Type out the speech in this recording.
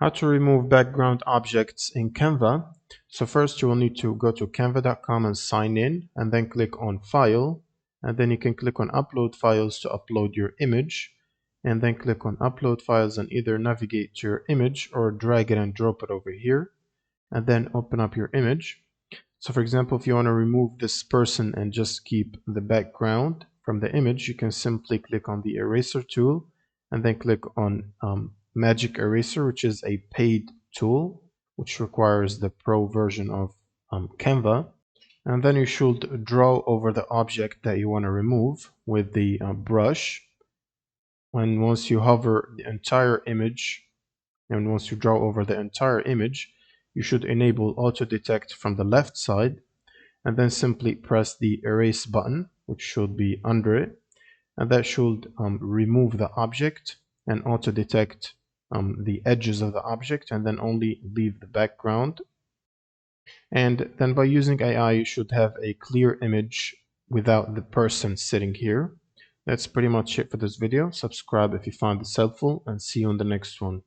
How to remove background objects in Canva. So first you will need to go to canva.com and sign in, and then click on File, and then you can click on Upload Files to upload your image, and then click on Upload Files and either navigate to your image or drag it and drop it over here, and then open up your image. So for example, if you want to remove this person and just keep the background from the image, you can simply click on the eraser tool and then click on Magic Eraser, which is a paid tool which requires the pro version of Canva. And then you should draw over the object that you want to remove with the brush. And once you hover the entire image, and once you draw over the entire image, you should enable auto detect from the left side, and then simply press the erase button, which should be under it, and that should remove the object and auto detect the edges of the object, and then only leave the background. And then by using AI, you should have a clear image without the person sitting here. That's pretty much it for this video. Subscribe if you found this helpful, and see you on the next one.